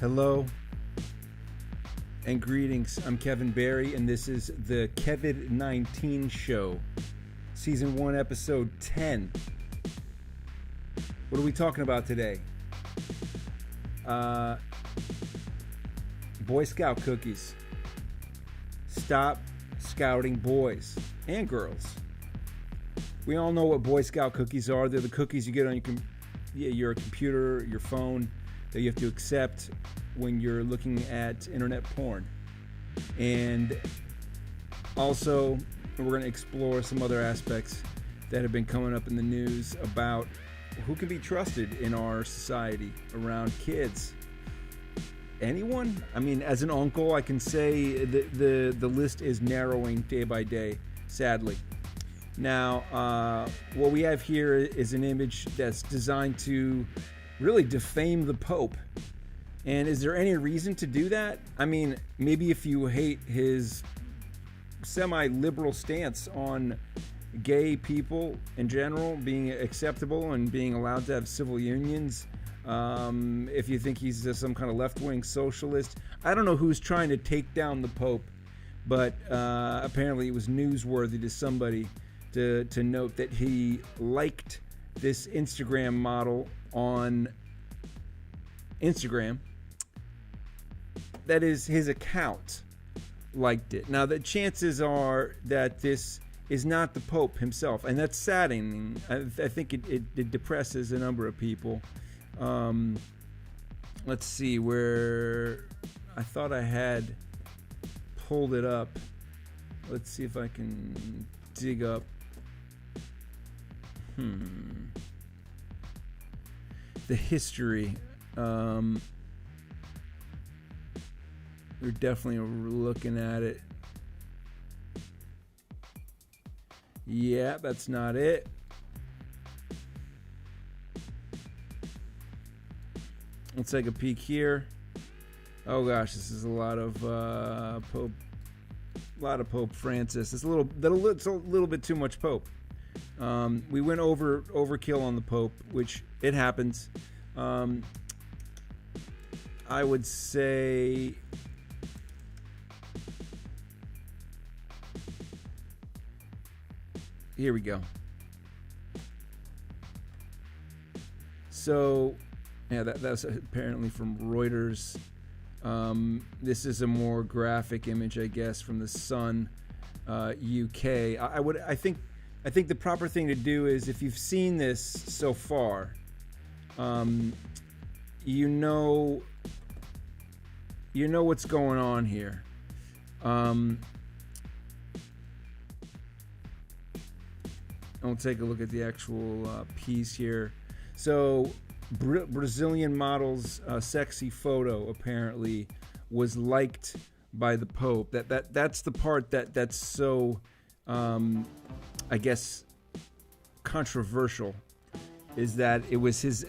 Hello and greetings. I'm Kevin Berrey, and this is the KEVID19 Show, Season 1, Episode 10. What are we talking about today? Boy Scout cookies. Stop scouting boys and girls. We all know what Boy Scout cookies are. They're the cookies you get on your computer, your phone, that you have to accept when you're looking at internet porn. And also, we're going to explore some other aspects that have been coming up in the news about who can be trusted in our society around kids. Anyone? I mean, as an uncle, I can say the list is narrowing day by day, sadly. Now, what we have here is an image that's designed to really defame the Pope. And is there any reason to do that? I mean, maybe if you hate his semi-liberal stance on gay people in general being acceptable and being allowed to have civil unions, if you think he's some kind of left-wing socialist. I don't know who's trying to take down the Pope, but apparently it was newsworthy to somebody to note that he liked this Instagram model on Instagram. That is, his account liked it. Now, the chances are that this is not the Pope himself, and that's saddening. I think it depresses a number of people. Let's see where I thought I had pulled it up. Let's see if I can dig up. The history. We're definitely looking at it. Yeah, that's not it. Let's take a peek here. Oh gosh, this is a lot of Pope Francis. It's a little bit too much Pope. We went overkill on the Pope, which it happens. I would say here we go. So, yeah, that's apparently from Reuters. This is a more graphic image, I guess, from the Sun, UK. I think the proper thing to do is, if you've seen this so far, you know what's going on here. I'll take a look at the actual piece here. So, Brazilian model's sexy photo apparently was liked by the Pope. That's the part that's so, I guess, controversial, is that it was his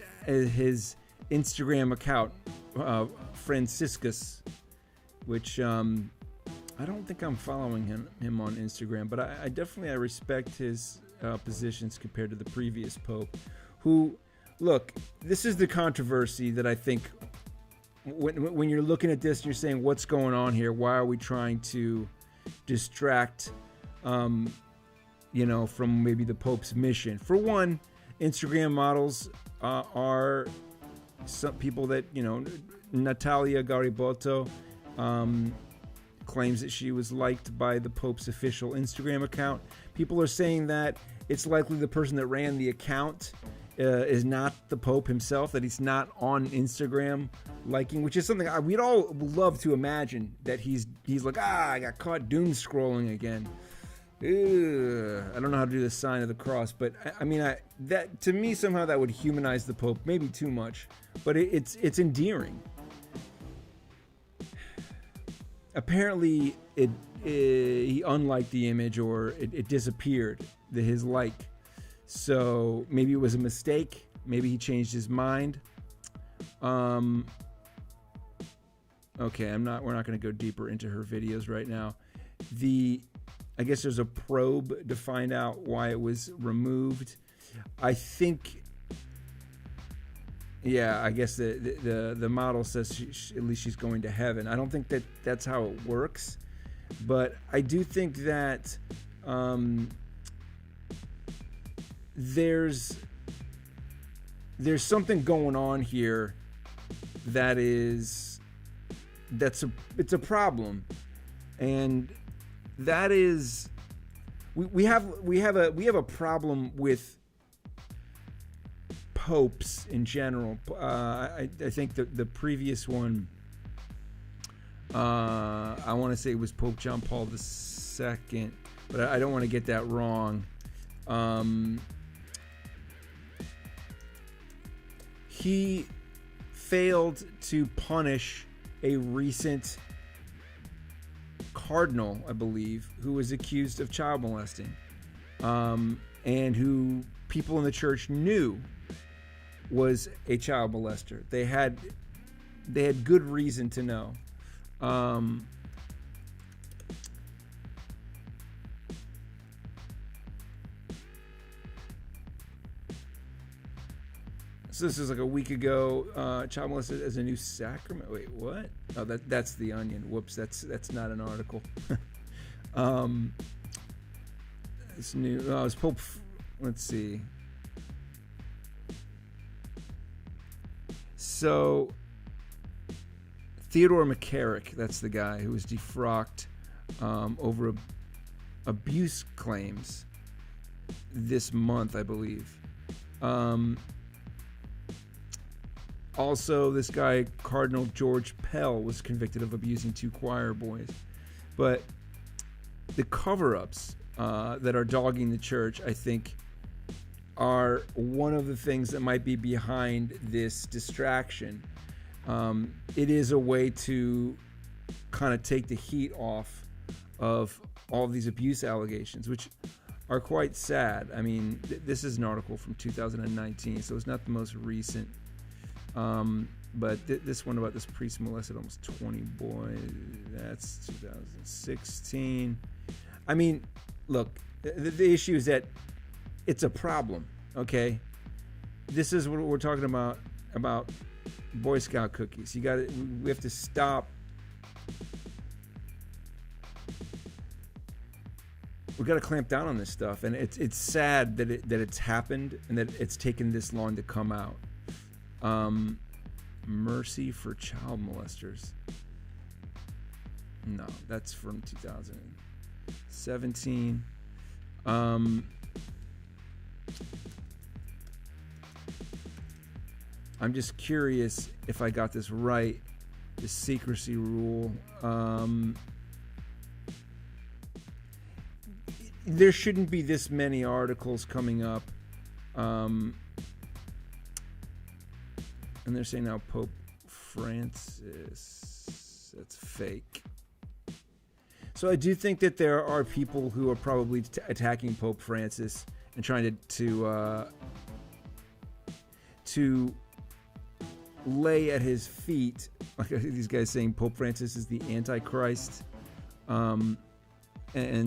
Instagram account, Franciscus, which I don't think I'm following him on Instagram, but I definitely respect his positions compared to the previous Pope, who, look, this is the controversy that I think when you're looking at this, you're saying, what's going on here? Why are we trying to distract, from maybe the Pope's mission? For one, Instagram models are some people that, Natalia Gariboto claims that she was liked by the Pope's official Instagram account. People are saying that it's likely the person that ran the account is not the Pope himself, that he's not on Instagram liking, which is something we'd all love to imagine, that he's like, I got caught doom scrolling again. Ugh, I don't know how to do the sign of the cross, but I mean, that to me somehow that would humanize the Pope, maybe too much, but it's endearing. Apparently, he unliked the image, or it disappeared, his like. So maybe it was a mistake. Maybe he changed his mind. Okay, we're not going to go deeper into her videos right now. I guess there's a probe to find out why it was removed. I think Yeah, I guess the model says at least she's going to heaven. I don't think that that's how it works, but I do think that there's something going on here it's a problem, and that is we have a problem with popes in general. I think the previous one, I want to say it was Pope John Paul II, but I don't want to get that wrong. He failed to punish a recent cardinal, I believe, who was accused of child molesting, and who people in the church knew was a child molester. They had good reason to know. So this is like a week ago. Child molested as a new sacrament. Wait, what? Oh, that's the Onion. Whoops, that's not an article. It's new. Oh, it's Pope. Let's see. So Theodore McCarrick, that's the guy who was defrocked over abuse claims this month, I believe. Also, this guy, Cardinal George Pell, was convicted of abusing 2 choir boys. But the cover-ups that are dogging the church, I think, are one of the things that might be behind this distraction. It is a way to kind of take the heat off of all of these abuse allegations, which are quite sad. I mean, this is an article from 2019, so it's not the most recent. But this one about this priest molested almost 20 boys, that's 2016. I mean, look, the issue is that it's a problem, okay? This is what we're talking about Boy Scout cookies. We have to stop. We got to clamp down on this stuff, and it's sad that it's happened and that it's taken this long to come out. Mercy for child molesters. No, that's from 2017. I'm just curious if I got this right. The secrecy rule. There shouldn't be this many articles coming up. And they're saying now Pope Francis. That's fake. So I do think that there are people who are probably attacking Pope Francis and trying to lay at his feet. Like these guys saying Pope Francis is the Antichrist, and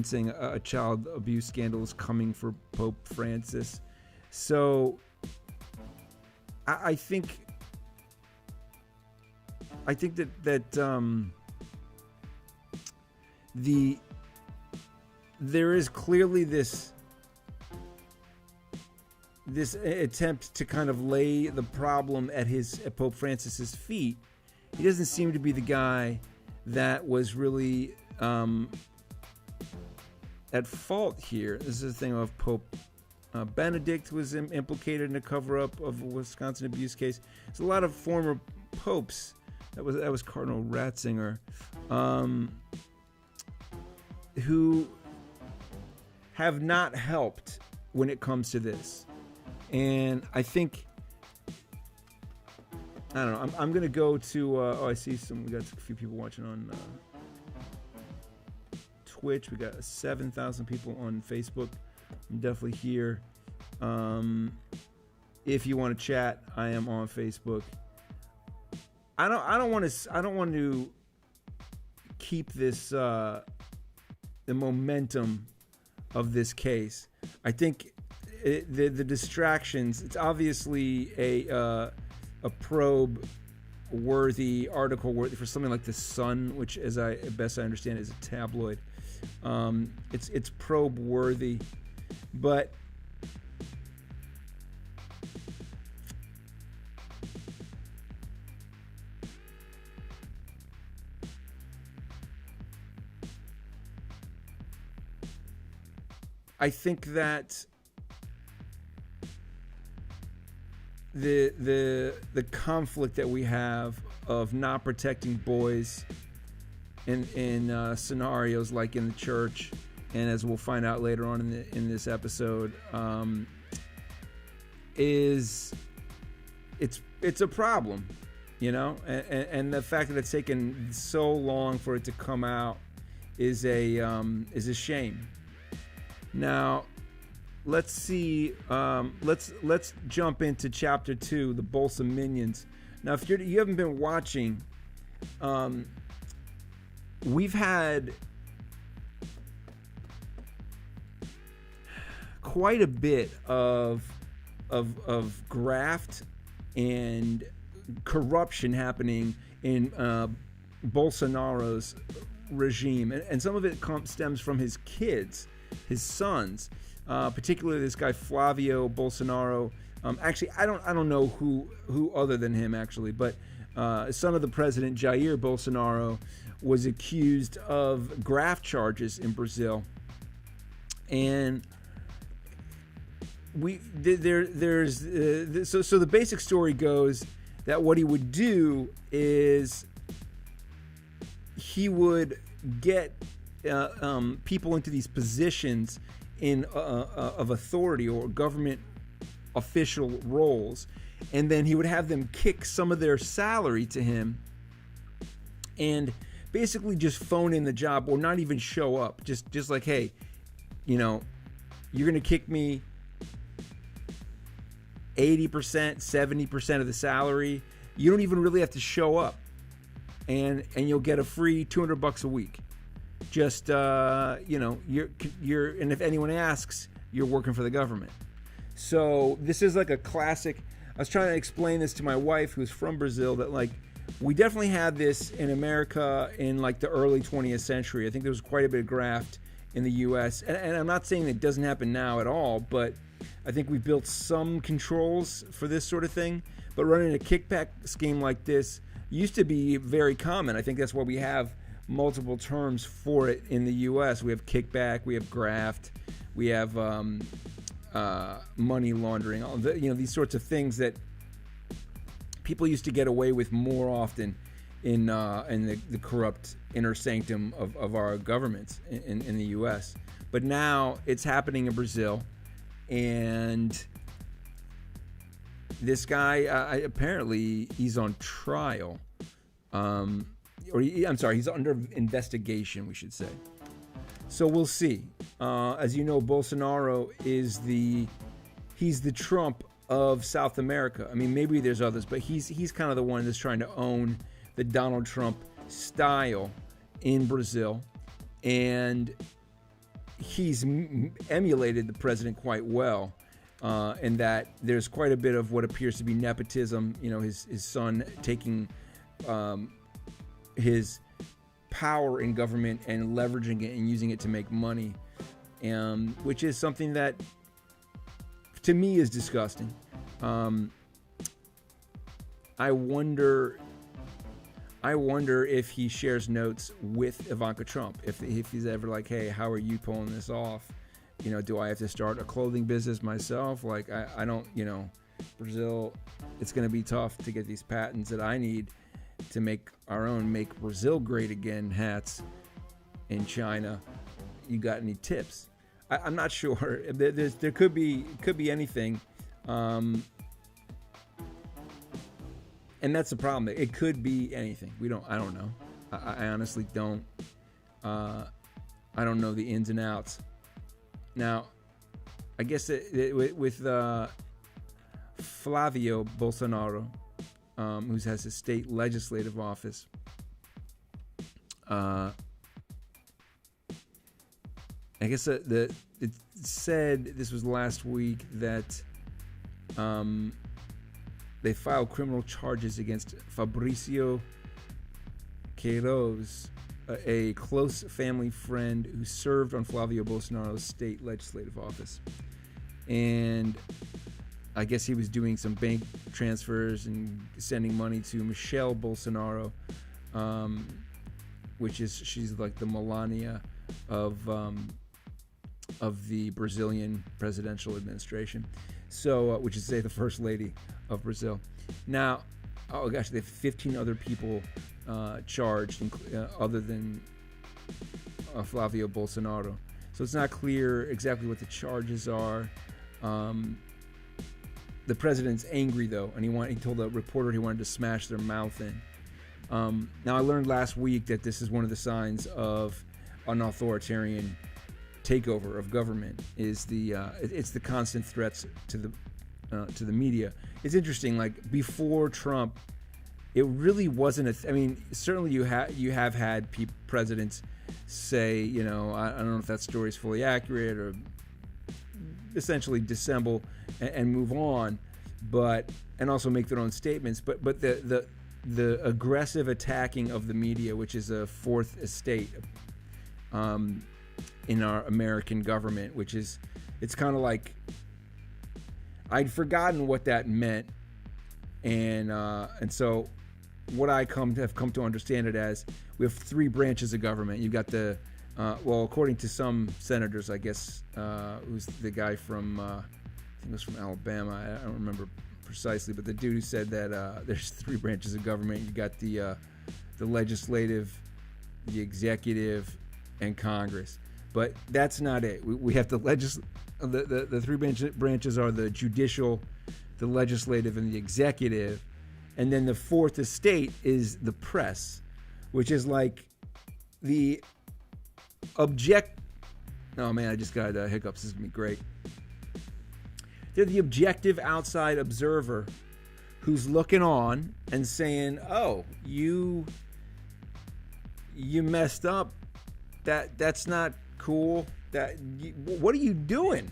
saying a child abuse scandal is coming for Pope Francis. So I think that there is clearly this attempt to kind of lay the problem at Pope Francis's feet. He doesn't seem to be the guy that was really at fault here. This is the thing of Pope Benedict was implicated in a cover-up of a Wisconsin abuse case. There's a lot of former popes. That was Cardinal Ratzinger, who have not helped when it comes to this. And I think, I don't know, I'm going to go to, I see we got a few people watching on Twitch. We got 7,000 people on Facebook. I'm definitely here. If you want to chat, I am on Facebook. I don't want to keep this the momentum of this case. I think the distractions. It's obviously a a probe worthy article worthy for something like the Sun, which, as best I understand, is a tabloid. It's probe worthy, but I think that the conflict that we have of not protecting boys in scenarios like in the church, and as we'll find out later on in this episode, is it's a problem, you know, and the fact that it's taken so long for it to come out is a shame. Now, let's see. Let's jump into chapter 2, the Bolsominions. Now, if you haven't been watching, we've had quite a bit of graft and corruption happening in Bolsonaro's regime, and some of it stems from his kids, his sons, particularly this guy Flavio Bolsonaro. Actually, I don't know who other than him actually, but son of the president Jair Bolsonaro was accused of graft charges in Brazil, and there's so the basic story goes that what he would do is he would get people into these positions of authority or government official roles, and then he would have them kick some of their salary to him and basically just phone in the job or not even show up. Just like, hey, you know, you're gonna kick me 80%, 70% of the salary. You don't even really have to show up, and you'll get a free $200 a week. Just you know, you're and if anyone asks, you're working for the government. So this is like a classic. I was trying to explain this to my wife, who's from Brazil, that like we definitely had this in America in like the early 20th century. I think there was quite a bit of graft in the U.S. And I'm not saying that it doesn't happen now at all, but I think we've built some controls for this sort of thing. But running a kickback scheme like this used to be very common. I think that's why we have multiple terms for it in the U.S. We have kickback, we have graft, we have money laundering, all the, you know, these sorts of things that people used to get away with more often in the corrupt inner sanctum of our governments in the U.S. But now it's happening in Brazil, and this guy apparently he's on trial, I'm sorry, he's under investigation, we should say. So we'll see. As you know, Bolsonaro is he's the Trump of South America. I mean, maybe there's others, but he's kind of the one that's trying to own the Donald Trump style in Brazil, and he's emulated the president quite well, in that there's quite a bit of what appears to be nepotism. You know, his son taking his power in government and leveraging it and using it to make money, which is something that to me is disgusting. I wonder if he shares notes with Ivanka Trump, if he's ever like, hey, how are you pulling this off? You know, do I have to start a clothing business myself? Like, I don't, you know, Brazil, it's going to be tough to get these patents that I need to make our own Make Brazil Great Again hats in China. You got any tips? I'm not sure. There could be anything, and that's the problem. It could be anything. I don't know. I honestly don't. I don't know the ins and outs. Now, I guess with Flavio Bolsonaro, who has a state legislative office, I guess it said, this was last week, that they filed criminal charges against Fabrizio Queiroz, a close family friend who served on Flavio Bolsonaro's state legislative office. And I guess he was doing some bank transfers and sending money to Michelle Bolsonaro, she's like the Melania of the Brazilian presidential administration. So, which is, say, the first lady of Brazil. Now, oh gosh, they have 15 other people charged, other than Flavio Bolsonaro. So it's not clear exactly what the charges are. The president's angry, though, and he told a reporter he wanted to smash their mouth in. Now, I learned last week that this is one of the signs of an authoritarian takeover of government. It's the constant threats to the media. It's interesting. Like, before Trump, it really wasn't certainly you have had presidents say, I don't know if that story is fully accurate, or essentially dissemble and move on, and also make their own statements. But the aggressive attacking of the media, which is a fourth estate in our American government, it's kind of like, I'd forgotten what that meant, and so what I have come to understand it as, we have three branches of government. You've got the according to some senators, I guess, who's the guy from I think it was from Alabama. I don't remember precisely, but the dude who said that there's three branches of government. You got the legislative, the executive, and Congress. But that's not it. We have the three branches are the judicial, the legislative, and the executive. And then the fourth estate is the press, which is like the oh man, I just got hiccups. This is going to be great. They're the objective outside observer who's looking on and saying, oh, you messed up. That's not cool. What are you doing?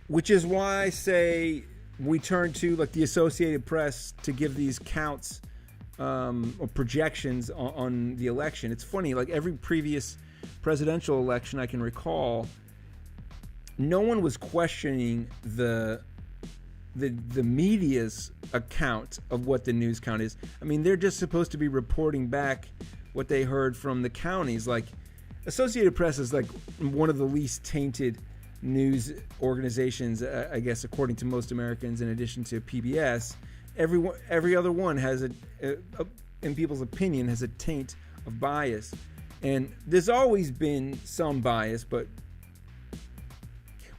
Which is why I say we turn to like the Associated Press to give these counts or projections on the election. It's funny, like every previous presidential election I can recall, no one was questioning the media's account of what the news count is. I mean, they're just supposed to be reporting back what they heard from the counties. Like, Associated Press is like one of the least tainted news organizations, I guess, according to most Americans. In addition to PBS, every other one has in people's opinion, has a taint of bias, and there's always been some bias. But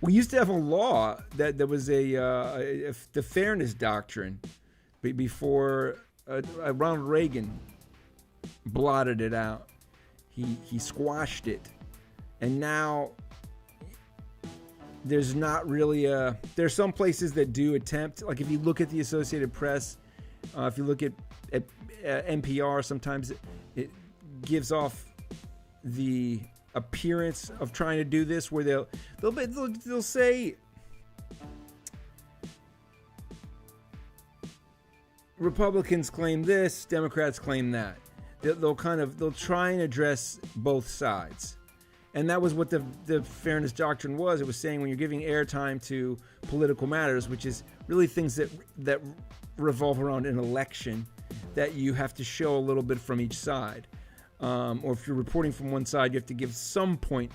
we used to have a law that there was the fairness doctrine before Ronald Reagan blotted it out. He squashed it, and now there's not really there's some places that do attempt, like if you look at the Associated Press, if you look at NPR, sometimes it gives off the appearance of trying to do this, where they'll say Republicans claim this, Democrats claim that. They'll try and address both sides. And that was what the fairness doctrine was. It was saying when you're giving airtime to political matters, which is really things that revolve around an election, that you have to show a little bit from each side. Or if you're reporting from one side, you have to give some point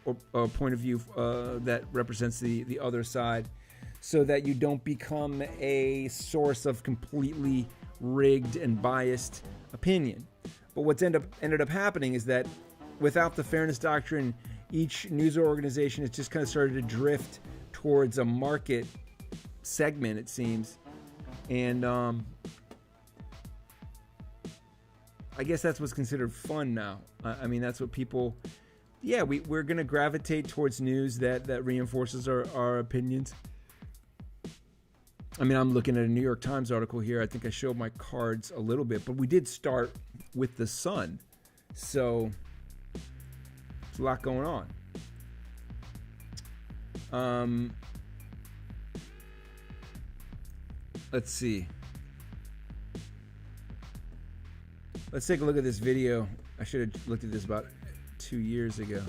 of view that represents the other side, so that you don't become a source of completely rigged and biased opinion. But what's ended up happening is that without the fairness doctrine, each news organization has just kind of started to drift towards a market segment, it seems. And I guess that's what's considered fun now. I mean, that's what people... Yeah, we're going to gravitate towards news that reinforces our opinions. I mean, I'm looking at a New York Times article here. I think I showed my cards a little bit, but we did start with the sun. So... there's a lot going on. let's see. Let's take a look at this video. I should have looked at this about 2 years ago.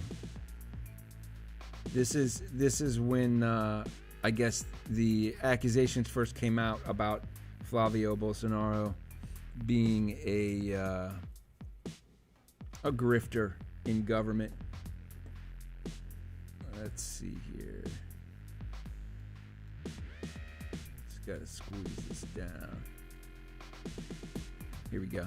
This is when I guess the accusations first came out about Flavio Bolsonaro being a grifter in government. Let's see here. Just gotta squeeze this down. Here we go.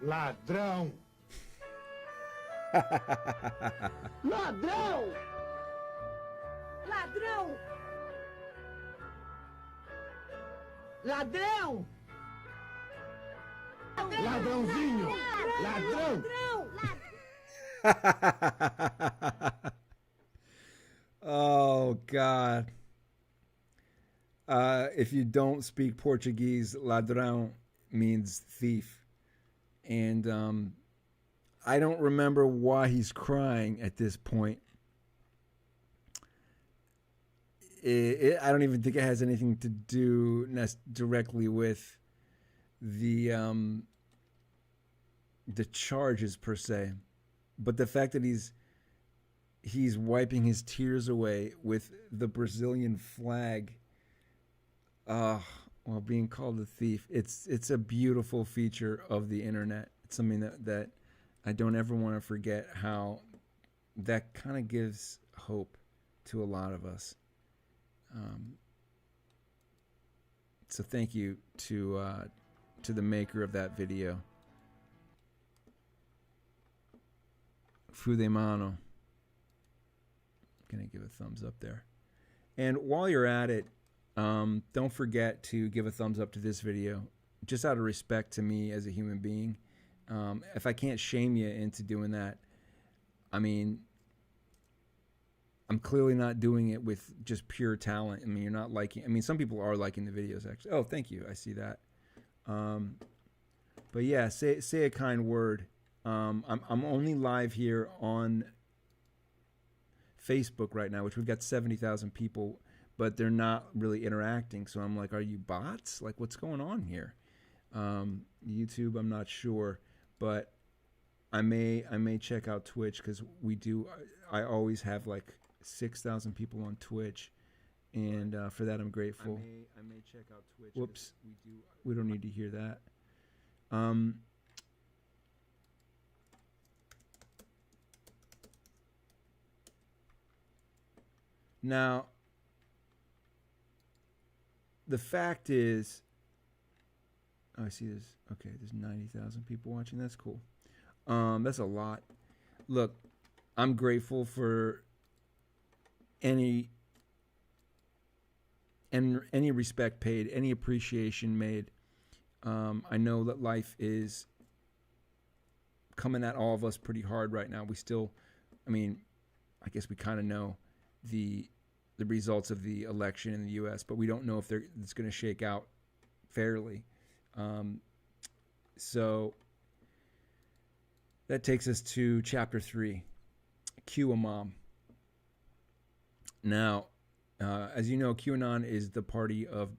Ladrão! Ladrão! Ladrão! Ladrão! Ladrãozinho! Ladrão! Oh, God. If you don't speak Portuguese, ladrão means thief. And I don't remember why he's crying at this point. I don't even think it has anything to do directly with the charges per se, but the fact that he's wiping his tears away with the Brazilian flag, while being called a thief. It's a beautiful feature of the internet. It's something that I don't ever want to forget, how that kind of gives hope to a lot of us. So thank you to the maker of that video, Fudemano. Gonna give a thumbs up there. And while you're at it, don't forget to give a thumbs up to this video, just out of respect to me as a human being. If I can't shame you into doing that, I mean, I'm clearly not doing it with just pure talent. I mean, you're not liking. I mean, some people are liking the videos, actually. Oh, thank you. I see that. But yeah, say a kind word. I'm only live here on Facebook right now, which we've got 70,000 people, but they're not really interacting. So I'm like, are you bots? Like, what's going on here? YouTube, I'm not sure, but I may check out Twitch, because I always have like 6,000 people on Twitch, and for that I'm grateful. I may check out Twitch. Whoops, we don't need to hear that. Now, the fact is, I see this. Okay, there's 90,000 people watching. That's cool. That's a lot. Look, I'm grateful for any respect paid, any appreciation made. I know that life is coming at all of us pretty hard right now. We still, I mean, I guess we kind of know the results of the election in the U.S., but we don't know if it's going to shake out fairly. So that takes us to chapter 3, QAnon. Now, as you know, QAnon is the party of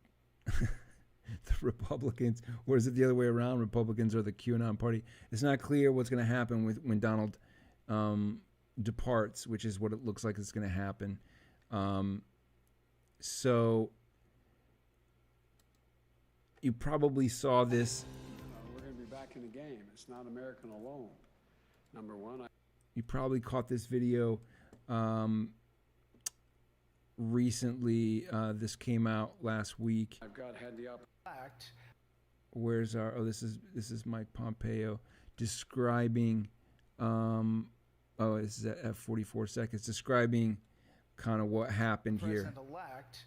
the Republicans, or is it the other way around? Republicans are the QAnon party. It's not clear what's going to happen when Donald departs, which is what it looks like is going to happen. So you probably saw this. We're going to be back in the game. It's not American alone. Number one. You probably caught this video recently. This came out last week. I've had the opportunity. Where's our? Oh, this is Mike Pompeo describing. This is at 44 seconds, describing kind of what happened here. President-elect,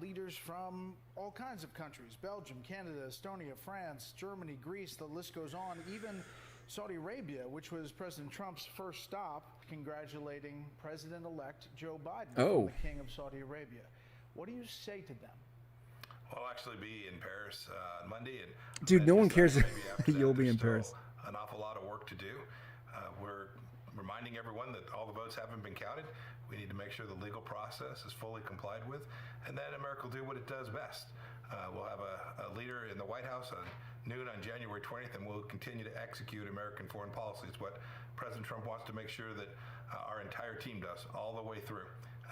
leaders from all kinds of countries: Belgium, Canada, Estonia, France, Germany, Greece. The list goes on. Even Saudi Arabia, which was President Trump's first stop, congratulating President-elect Joe Biden, the King of Saudi Arabia. What do you say to them? I'll actually be in Paris on Monday. Dude, no one cares if you'll be in Paris. an awful lot of work to do. We're reminding everyone that all the votes haven't been counted. We need to make sure the legal process is fully complied with, and then America will do what it does best. We'll have a leader in the White House on noon on January 20th, and we'll continue to execute American foreign policy. It's what President Trump wants to make sure that our entire team does all the way through.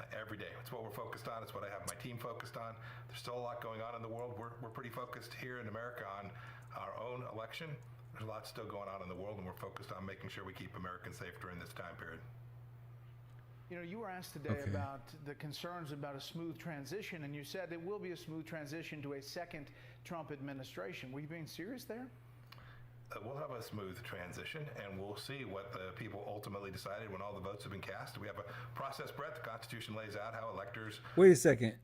Every day. It's what we're focused on. It's what I have my team focused on. There's still a lot going on in the world. We're pretty focused here in America on our own election. There's a lot still going on in the world, and we're focused on making sure we keep Americans safe during this time period. You know, you were asked today about the concerns about a smooth transition, and you said it will be a smooth transition to a second Trump administration. Were you being serious there? We'll have a smooth transition, and we'll see what the people ultimately decided when all the votes have been cast. We have a process, Brett. The Constitution lays out how electors... Wait a second.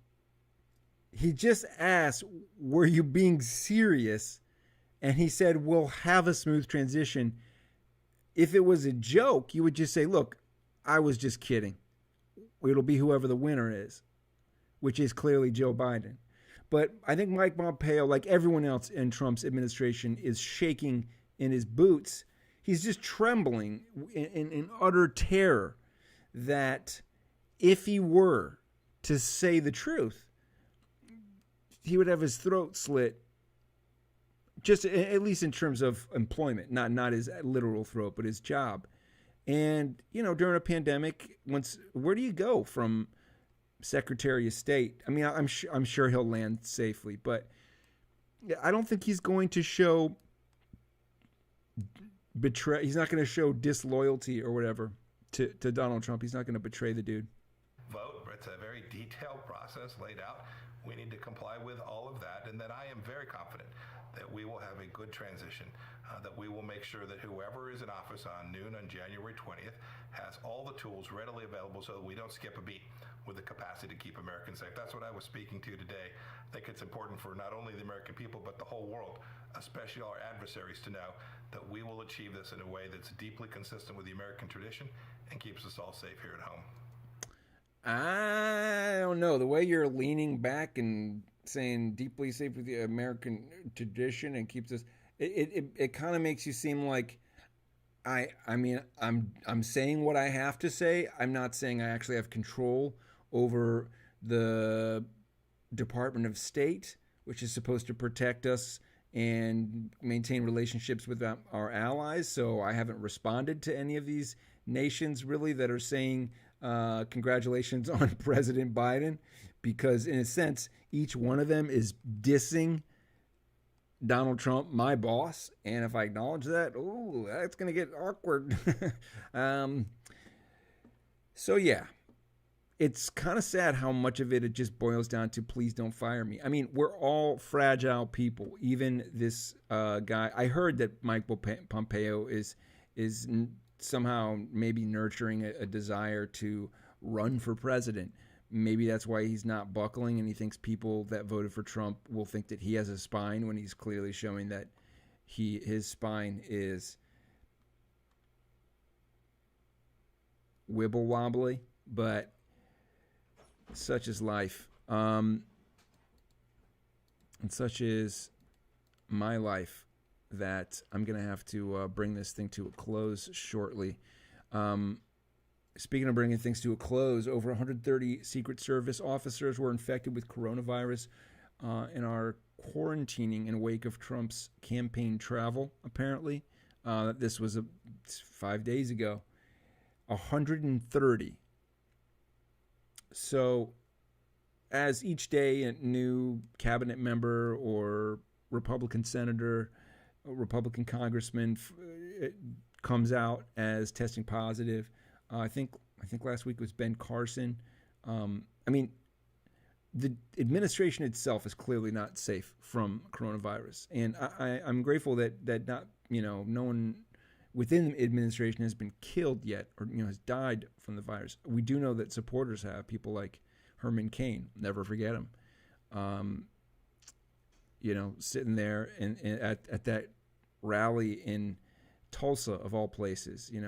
He just asked, were you being serious? And he said, we'll have a smooth transition. If it was a joke, you would just say, look, I was just kidding. It'll be whoever the winner is, which is clearly Joe Biden. But I think Mike Pompeo, like everyone else in Trump's administration, is shaking in his boots. He's just trembling in utter terror that if he were to say the truth, he would have his throat slit, just at least in terms of employment, not his literal throat, but his job. And, you know, during a pandemic, where do you go from Secretary of State? I mean, I'm sure he'll land safely, but I don't think he's going to show betray. He's not going to show disloyalty or whatever to Donald Trump. He's not going to betray the dude. Vote. It's a very detailed process laid out. We need to comply with all of that, and then I am very confident that we will have a good transition, that we will make sure that whoever is in office on noon on January 20th has all the tools readily available so that we don't skip a beat with the capacity to keep Americans safe. That's what I was speaking to today. I think it's important for not only the American people, but the whole world, especially our adversaries, to know that we will achieve this in a way that's deeply consistent with the American tradition and keeps us all safe here at home. I don't know. The way you're leaning back and saying deeply safe with the American tradition and keeps us, it kind of makes you seem like I'm saying what I have to say. I'm not saying I actually have control over the Department of State, which is supposed to protect us and maintain relationships with our allies. So I haven't responded to any of these nations really that are saying congratulations on President Biden, because in a sense, each one of them is dissing Donald Trump, my boss. And if I acknowledge that, oh, that's going to get awkward. So yeah, it's kind of sad how much of it just boils down to please don't fire me. I mean, we're all fragile people. Even this guy, I heard that Mike Pompeo is somehow maybe nurturing a desire to run for president. Maybe that's why he's not buckling, and he thinks people that voted for Trump will think that he has a spine when he's clearly showing that his spine is wibble wobbly. But such is life, and such is my life, that I'm going to have to bring this thing to a close shortly. Speaking of bringing things to a close, over 130 Secret Service officers were infected with coronavirus and are quarantining in wake of Trump's campaign travel, apparently. This was 5 days ago. 130. So as each day a new cabinet member or Republican senator, Republican congressman comes out as testing positive, I think last week was Ben Carson. I mean, the administration itself is clearly not safe from coronavirus, and I'm grateful that not, no one within the administration has been killed yet or has died from the virus. We do know that supporters have, people like Herman Cain, never forget him. Sitting there and at that rally in Tulsa, of all places, it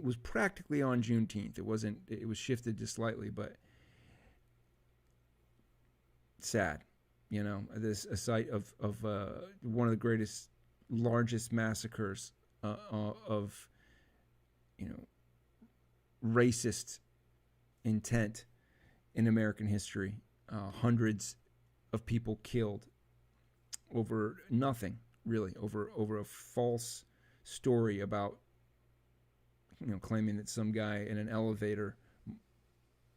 was practically on Juneteenth. It was shifted just slightly, but sad, this a sight of one of the greatest largest massacres of, racist intent in American history. Hundreds of people killed over nothing, really, over a false story about, claiming that some guy in an elevator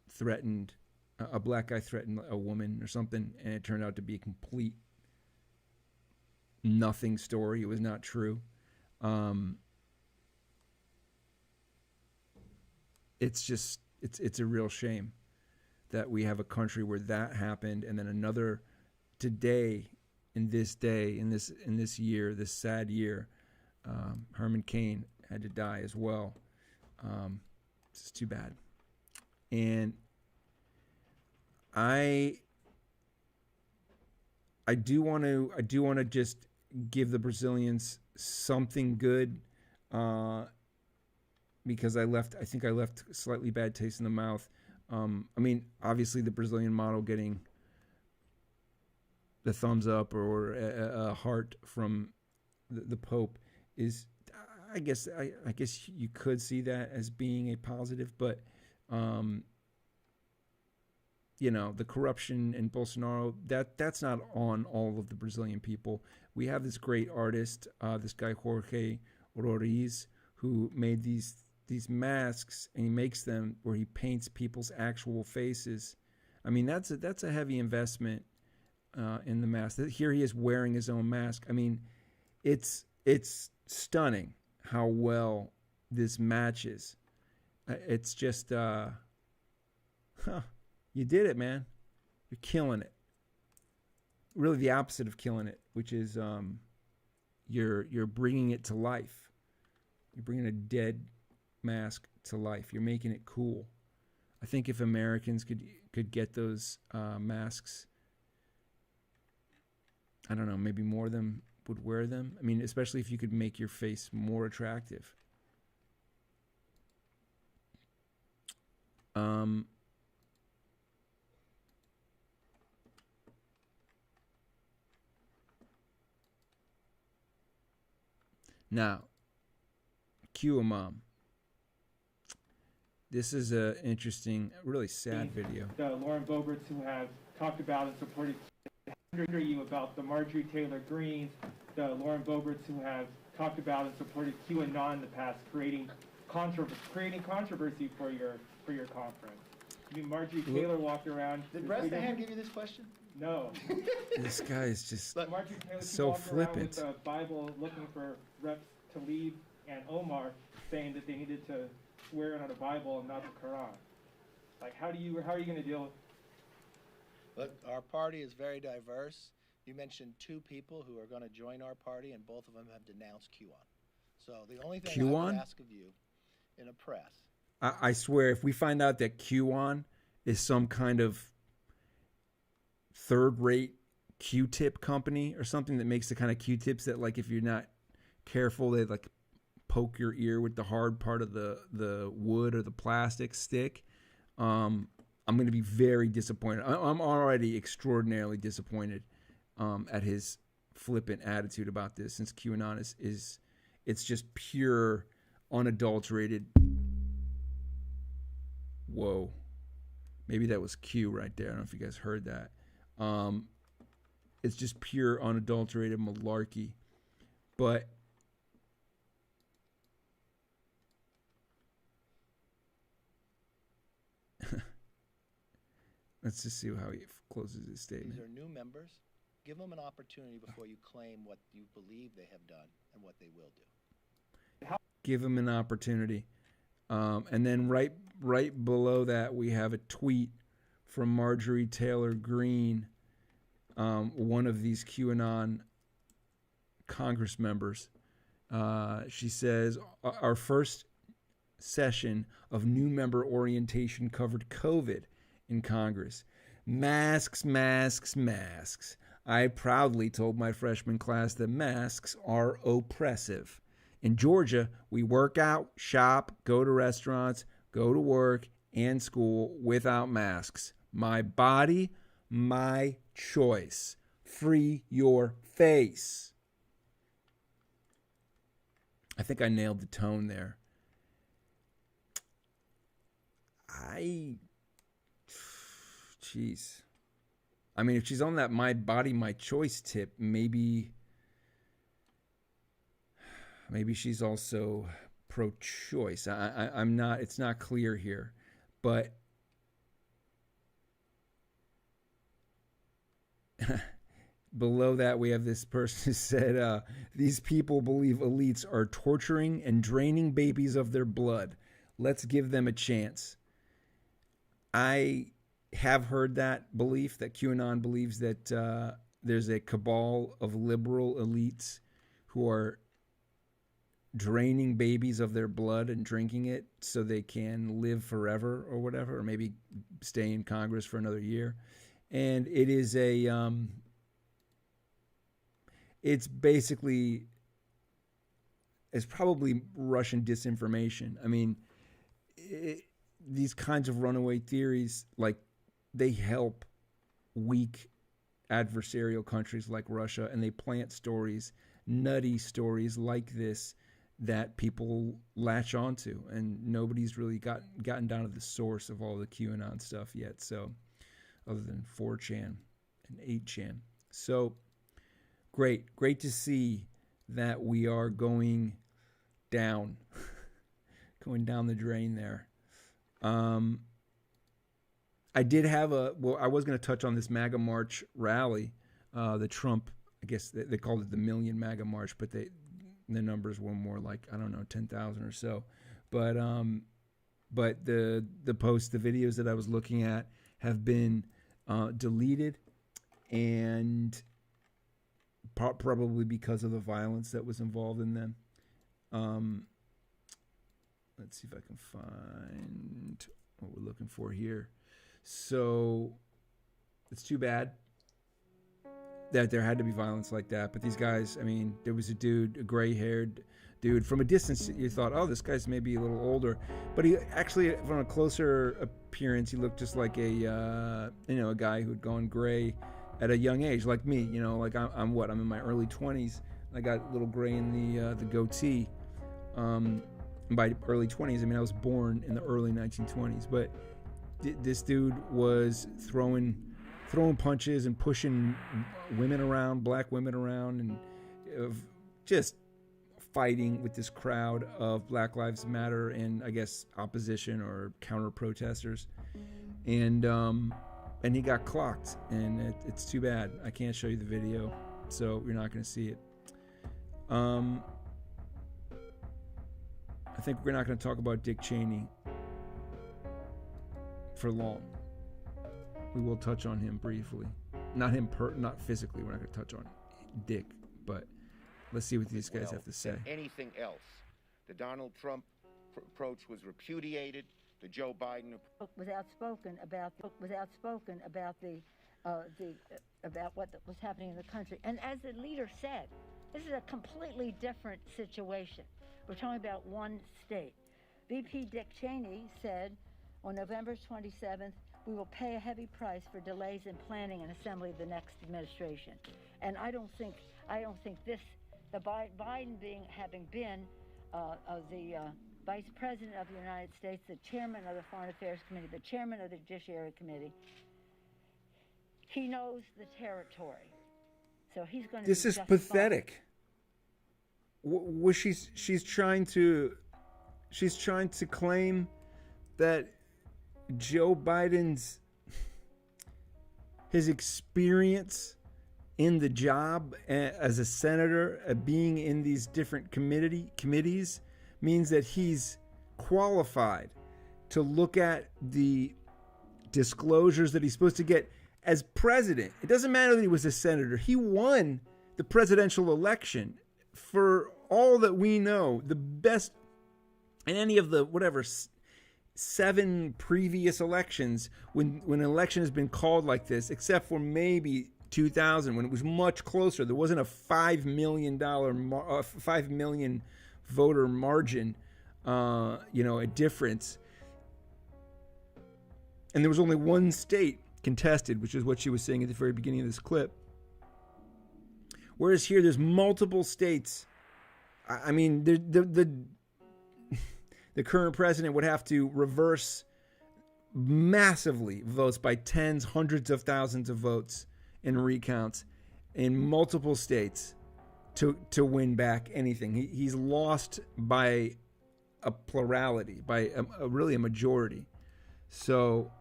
threatened, a black guy threatened a woman or something, and it turned out to be a complete nothing story. It was not true. It's a real shame that we have a country where that happened, and then another today, in this year, this sad year, Herman Cain had to die as well. It's too bad. And I do want to just give the Brazilians something good, because I think I left slightly bad taste in the mouth. Obviously the Brazilian model getting the thumbs up or a heart from the Pope is, I guess you could see that as being a positive, but the corruption in Bolsonaro, that's not on all of the Brazilian people. We have this great artist, this guy Jorge Roriz, who made these masks, and he makes them where he paints people's actual faces. That's a heavy investment in the mask. Here he is wearing his own mask. It's stunning how well this matches. It's just, you did it, man. You're killing it. Really the opposite of killing it, which is you're bringing it to life. You're bringing a dead mask to life. You're making it cool. I think if Americans could get those masks, I don't know, maybe more of them would wear them. Especially if you could make your face more attractive. Now, QAnon. This is an interesting, really sad video. The Lauren Boeberts who have talked about and supported you about the Marjorie Taylor Greene, the Lauren Boeberts who have talked about and supported QAnon in the past, creating controversy for your conference. Marjorie Taylor walked around. Did Bresnahan give you this question? No. This guy is just Marjorie Taylor so flippant. with the Bible looking for Reps Tlaib and Omar, saying that they needed to swear in on the Bible and not the Quran. How are you going to deal with? Look, our party is very diverse. You mentioned two people who are going to join our party, and both of them have denounced QAnon. So the only thing I would ask of you in a press. I swear, if we find out that QAnon is some kind of third-rate Q-tip company or something that makes the kind of Q-tips that, if you're not careful, they poke your ear with the hard part of the wood or the plastic stick, I'm going to be very disappointed. I'm already extraordinarily disappointed at his flippant attitude about this, since QAnon is it's just pure, unadulterated. Whoa. Maybe that was Q right there. I don't know if you guys heard that. It's just pure, unadulterated malarkey. But let's just see how he closes his statement. These are new members. Give them an opportunity before you claim what you believe they have done and what they will do. Give them an opportunity. And then right below that, we have a tweet from Marjorie Taylor Greene, one of these QAnon Congress members. She says, our first session of new member orientation covered COVID in Congress. Masks, masks, masks. I proudly told my freshman class that masks are oppressive. In Georgia, we work out, shop, go to restaurants, go to work and school without masks. My body, my choice. Free your face. I think I nailed the tone there. Jeez. I mean, if she's on that my body, my choice tip, maybe she's also pro-choice. I'm not, it's not clear here, but below that, we have this person who said, these people believe elites are torturing and draining babies of their blood. Let's give them a chance. I have heard that belief, that QAnon believes that there's a cabal of liberal elites who are draining babies of their blood and drinking it so they can live forever or whatever, or maybe stay in Congress for another year. And it is it's basically, it's probably Russian disinformation. I mean, these kinds of runaway theories, like, they help weak adversarial countries like Russia, and they plant stories, nutty stories like this, that people latch onto, and nobody's really gotten down to the source of all the QAnon stuff yet. So, other than 4chan and 8chan. So, great to see that we are going down, going down the drain there. I did have I was going to touch on this MAGA March rally, the Trump, I guess they called it the Million MAGA March, but the numbers were more like, I don't know, 10,000 or so. But the posts, the videos that I was looking at have been deleted, and probably because of the violence that was involved in them. Let's see if I can find what we're looking for here. So it's too bad that there had to be violence like that. But these guys, I mean, there was a dude, a gray-haired dude. From a distance, you thought, oh, this guy's maybe a little older. But he actually, from a closer appearance, he looked just like a guy who'd gone gray at a young age, like me. You know, like I'm in my early 20s. I got a little gray in the goatee. By early 20s, I mean, I was born in the early 1920s. But this dude was throwing punches and pushing women around, black women around, and just fighting with this crowd of Black Lives Matter and, I guess, opposition or counter protesters. And he got clocked, and it's too bad. I can't show you the video, so you're not going to see it. I think we're not going to talk about Dick Cheney for long. We will touch on him briefly. Not him, not physically. We're not going to touch on Dick, but let's see what these guys have to say. Anything else? The Donald Trump approach was repudiated. The Joe Biden was outspoken about what was happening in the country. And as the leader said, this is a completely different situation. We're talking about one state. VP Dick Cheney said on November 27th, we will pay a heavy price for delays in planning and assembly of the next administration. And I don't think this, the Biden having been the Vice President of the United States, the Chairman of the Foreign Affairs Committee, the Chairman of the Judiciary Committee, he knows the territory. So he's going to. This is pathetic. She's trying to claim that Joe Biden's his experience in the job as a senator, being in these different committees, means that he's qualified to look at the disclosures that he's supposed to get as president. It doesn't matter that he was a senator. He won the presidential election. For all that we know, the best in any of the 7 previous elections, when an election has been called like this, except for maybe 2000 when it was much closer. There wasn't a $5 million voter margin, a difference. And there was only one state contested, which is what she was saying at the very beginning of this clip. Whereas here, there's multiple states I mean, the current president would have to reverse massively votes by tens, hundreds of thousands of votes in recounts in multiple states to win back anything. He's lost by a plurality, by really a majority. So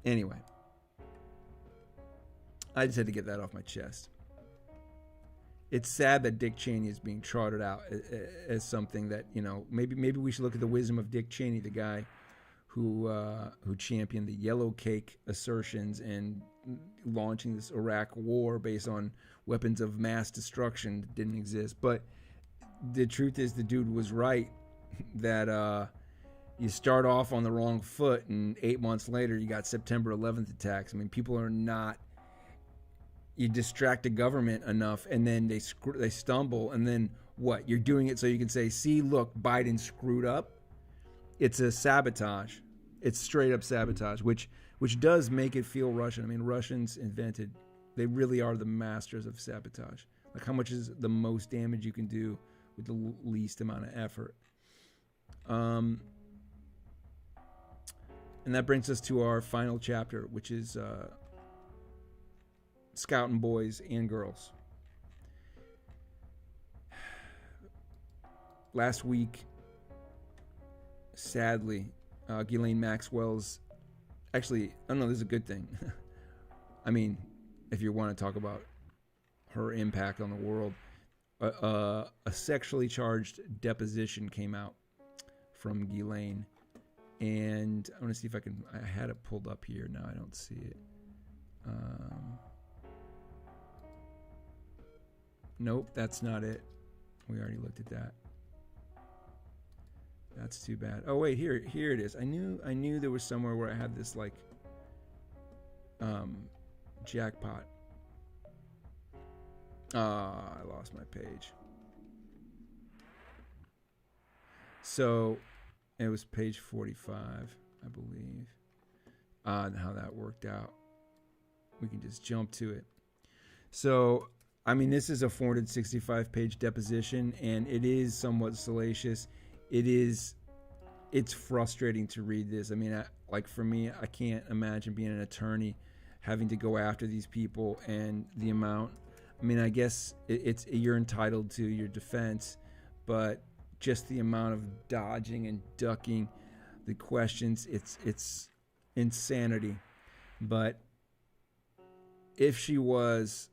anyway, I just had to get that off my chest. It's sad that Dick Cheney is being trotted out as something that, you know, maybe we should look at the wisdom of Dick Cheney, the guy who championed the yellow cake assertions and launching this Iraq war based on weapons of mass destruction that didn't exist. But the truth is, the dude was right that you start off on the wrong foot, and 8 months later you got September 11th attacks. I mean, people are not. You distract the government enough, and then they stumble, and then what? You're doing it so you can say, "See, look, Biden screwed up." It's a sabotage. It's straight up sabotage, which does make it feel Russian. I mean, Russians invented. They really are the masters of sabotage. Like, how much is the most damage you can do with the least amount of effort? And that brings us to our final chapter, which is Scoutin' boys and girls. Last week, sadly, Ghislaine Maxwell's, actually, I don't know, this is a good thing. I mean, if you want to talk about her impact on the world, a sexually charged deposition came out from Ghislaine, and I want to see if I had it pulled up here. Now I don't see it. Nope, that's not it. We already looked at that. That's too bad. Oh wait, here it is. I knew there was somewhere where I had this like jackpot. I lost my page. So it was page 45, I believe. And how that worked out. We can just jump to it. So, I mean, this is a 465-page deposition, and it is somewhat salacious. It's frustrating to read this. I mean, for me, I can't imagine being an attorney having to go after these people, and the amount. I mean, I guess you're entitled to your defense, but just the amount of dodging and ducking the questions, it's insanity. But if she was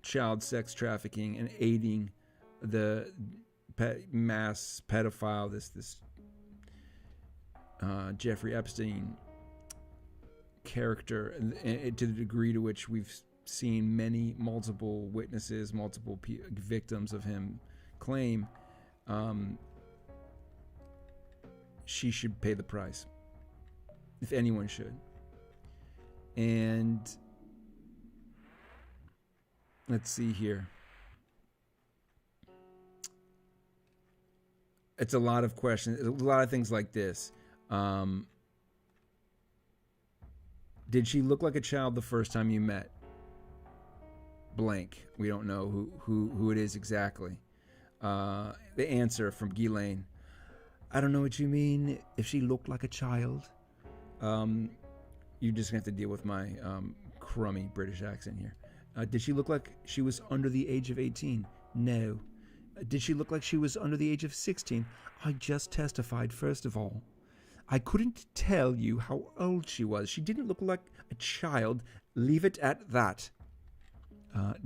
child sex trafficking and aiding the mass pedophile, this Jeffrey Epstein character, and to the degree to which we've seen multiple witnesses, multiple victims of him claim, she should pay the price, if anyone should. And let's see here. It's a lot of questions, a lot of things like this. Did she look like a child the first time you met? Blank. We don't know who it is exactly. The answer from Ghislaine: I don't know what you mean. If she looked like a child, you're just gonna have to deal with my crummy British accent here. Did she look like she was under the age of 18? No. Did she look like she was under the age of 16? I just testified, first of all. I couldn't tell you how old she was. She didn't look like a child. Leave it at that.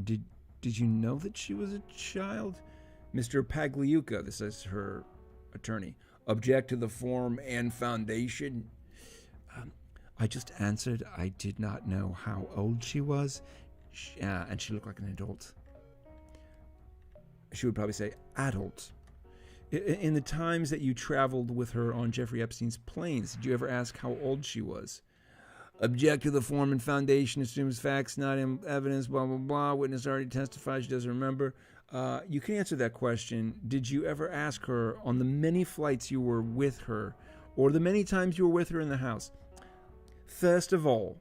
Did you know that she was a child? Mr. Pagliuca, this is her attorney. Object to the form and foundation. I just answered I did not know how old she was. And she looked like an adult. She would probably say adult. In the times that you traveled with her on Jeffrey Epstein's planes, did you ever ask how old she was? Object to the form and foundation, assumes facts, not in evidence, blah, blah, blah. Witness already testified, she doesn't remember. You can answer that question. Did you ever ask her on the many flights you were with her, or the many times you were with her in the house? First of all,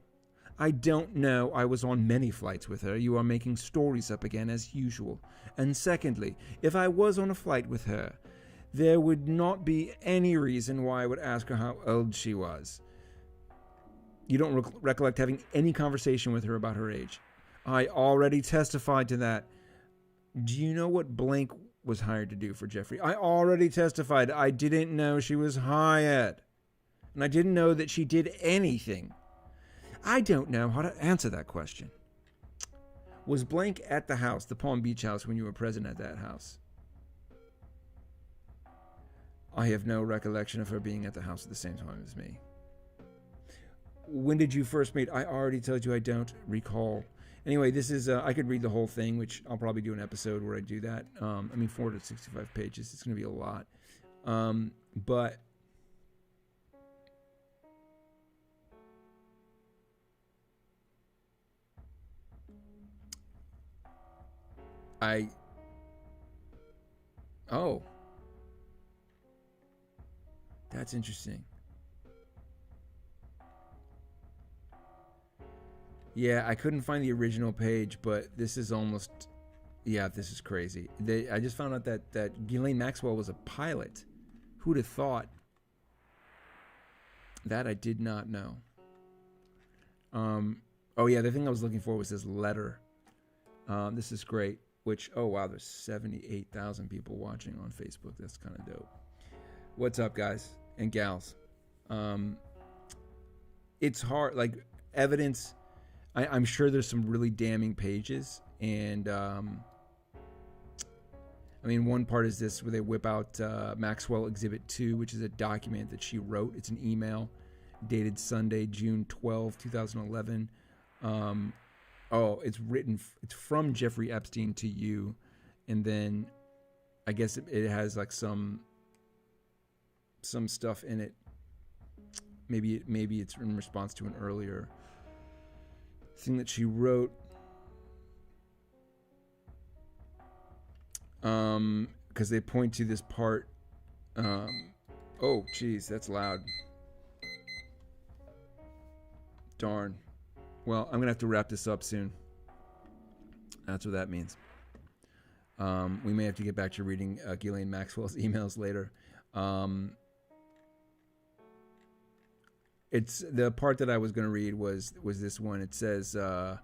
I don't know. I was on many flights with her. You are making stories up again as usual. And secondly, if I was on a flight with her, there would not be any reason why I would ask her how old she was. You don't recollect having any conversation with her about her age. I already testified to that. Do you know what blank was hired to do for Jeffrey? I already testified. I didn't know she was hired. And I didn't know that she did anything. I don't know how to answer that question. Was blank at the house, the Palm Beach house, when you were present at that house? I have no recollection of her being at the house at the same time as me. When did you first meet? I already told you I don't recall. Anyway, this is, I could read the whole thing, which I'll probably do an episode where I do that. 465 pages. It's going to be a lot. But oh, that's interesting. Yeah, I couldn't find the original page, but this is almost, yeah, this is crazy. I just found out that Ghislaine Maxwell was a pilot. Who'd have thought? That I did not know. Oh yeah, the thing I was looking for was this letter. This is great. Which, oh wow, there's 78,000 people watching on Facebook. That's kind of dope. What's up, guys and gals? It's hard, like evidence. I'm sure there's some really damning pages, and I mean, one part is this where they whip out Maxwell Exhibit 2, which is a document that she wrote. It's an email dated Sunday, June 12, 2011. It's written. It's from Jeffrey Epstein to you, and then I guess it has like some stuff in it. Maybe it's in response to an earlier thing that she wrote. Because they point to this part. Oh, geez, that's loud. Darn. Well, I'm gonna have to wrap this up soon. That's what that means. We may have to get back to reading Ghislaine Maxwell's emails later. It's the part that I was going to read was this one. It says, then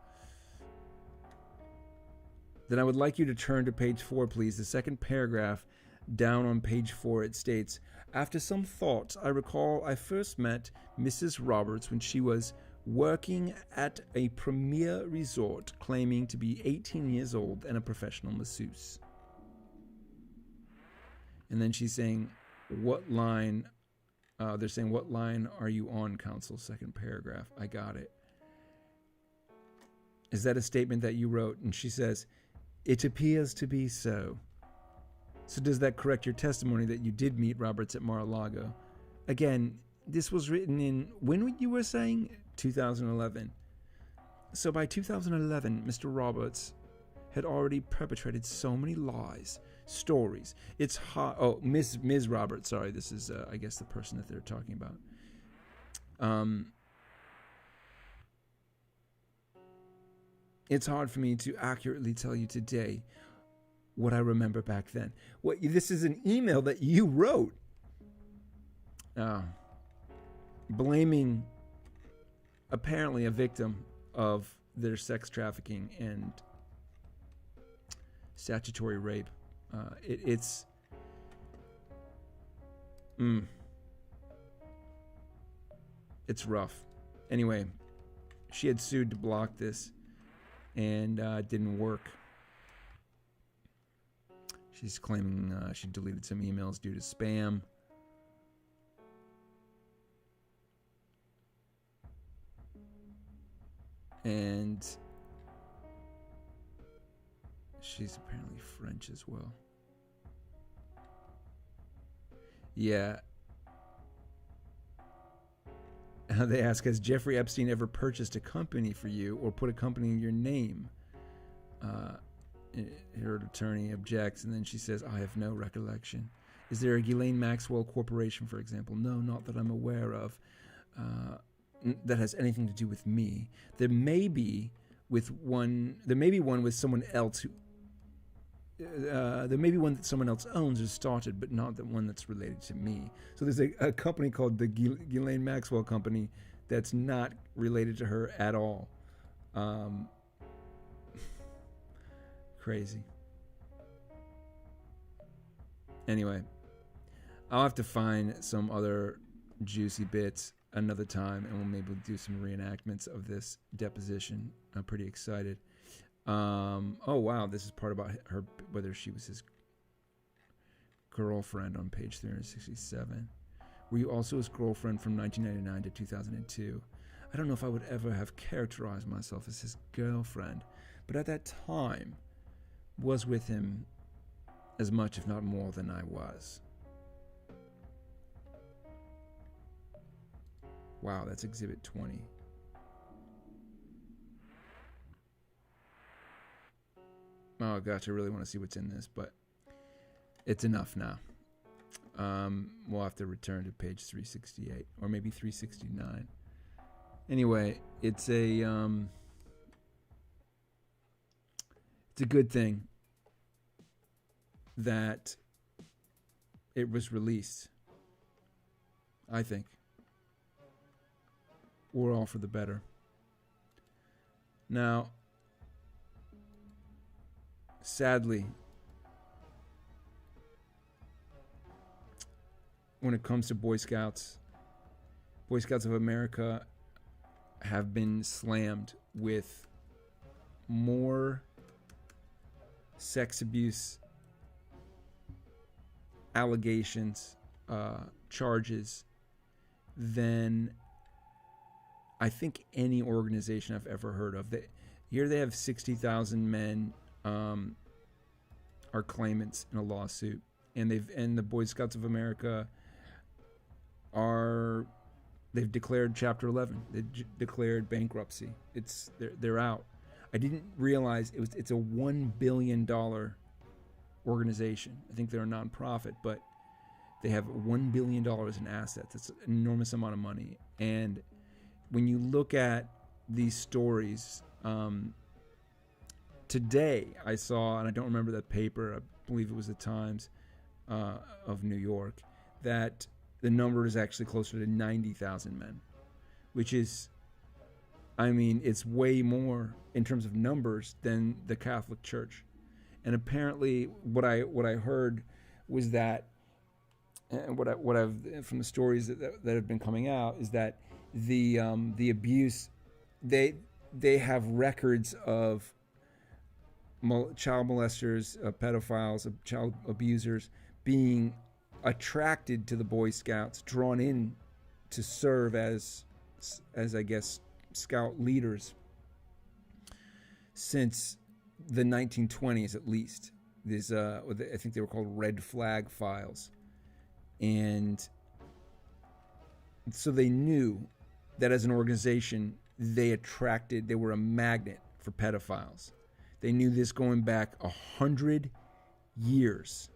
I would like you to turn to page 4, please. The second paragraph down on page 4, it states, after some thought, I recall I first met Mrs. Roberts when she was working at a premier resort, claiming to be 18 years old and a professional masseuse. And then she's saying, what line... they're saying, what line are you on, counsel? Second paragraph. I got it. Is that a statement that you wrote? And she says, it appears to be so. So does that correct your testimony that you did meet Roberts at Mar-a-Lago? Again, this was written in, when you were saying? 2011. So by 2011, Mr. Roberts had already perpetrated so many lies, stories. It's hard. Oh, Ms. Roberts. Sorry, this is I guess the person that they're talking about. It's hard for me to accurately tell you today what I remember back then. This is an email that you wrote, blaming apparently a victim of their sex trafficking and statutory rape. It's rough. Anyway, she had sued to block this, and it didn't work. She's claiming she deleted some emails due to spam. And she's apparently French as well. Yeah. They ask, has Jeffrey Epstein ever purchased a company for you or put a company in your name? Her attorney objects, and then she says, I have no recollection. Is there a Ghislaine Maxwell Corporation, for example? No, not that I'm aware of. that has anything to do with me. There may be one with someone else who. There may be one that someone else owns or started, but not the one that's related to me. So there's a company called the Ghislaine Maxwell Company that's not related to her at all. Crazy. Anyway, I'll have to find some other juicy bits another time, and we'll maybe do some reenactments of this deposition. I'm pretty excited. Oh wow, this is part about her, whether she was his girlfriend on page 367. Were you also his girlfriend from 1999 to 2002? I don't know if I would ever have characterized myself as his girlfriend, but at that time was with him as much, if not more, than I was. Wow, that's Exhibit 20. Oh gosh, I really want to see what's in this, but it's enough now. We'll have to return to page 368 or maybe 369. Anyway, it's a good thing that it was released. I think we're all for the better. Now, sadly, when it comes to Boy Scouts of America have been slammed with more sex abuse allegations, charges than I think any organization I've ever heard of. Here they have 60,000 men are claimants in a lawsuit, and the Boy Scouts of America they've declared Chapter 11. They've declared bankruptcy. They're out. I didn't realize it's a $1 billion organization. I think they're a nonprofit, but they have $1 billion in assets. It's an enormous amount of money. And when you look at these stories, today I saw, and I don't remember the paper, I believe it was the Times of New York, that the number is actually closer to 90,000 men, which is, I mean, it's way more in terms of numbers than the Catholic Church. And apparently what I heard was that, and what I've from the stories that have been coming out, is that the abuse, they have records of child molesters, pedophiles, child abusers being attracted to the Boy Scouts, drawn in to serve as I guess Scout leaders since the 1920s at least. There's I think they were called red flag files, and so they knew that as an organization they were a magnet for pedophiles. They knew this going back 100 years.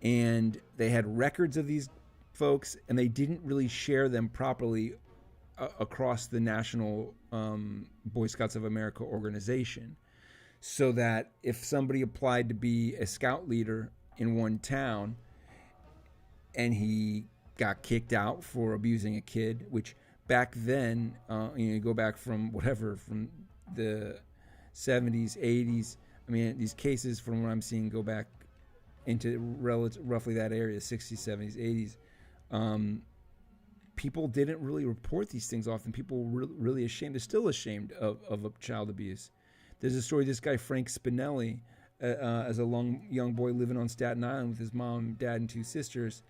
And they had records of these folks, and they didn't really share them properly across the National Boy Scouts of America organization. So that if somebody applied to be a scout leader in one town and he got kicked out for abusing a kid, which back then, you go back from the 70s, 80s. I mean, these cases, from what I'm seeing, go back into roughly that area, 60s, 70s, 80s. People didn't really report these things often. People were really ashamed. They're still ashamed of child abuse. There's a story, this guy, Frank Spinelli, as a young boy living on Staten Island with his mom, dad, and two sisters.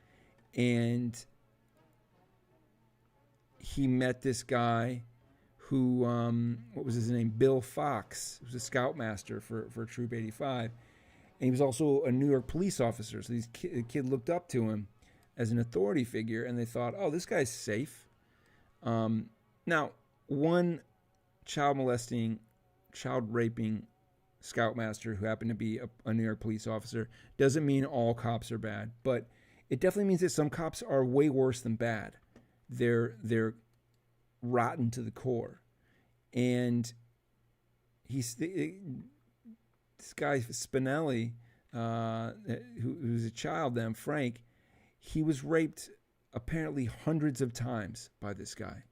And he met this guy who, what was his name? Bill Fox. He was a scoutmaster for Troop 85. And he was also a New York police officer. So the kid looked up to him as an authority figure, and they thought, oh, this guy's safe. Now, one child molesting, child raping scoutmaster who happened to be a New York police officer doesn't mean all cops are bad, but it definitely means that some cops are way worse than bad. They're rotten to the core. And this guy Spinelli, who's a child then, Frank, he was raped apparently hundreds of times by this guy.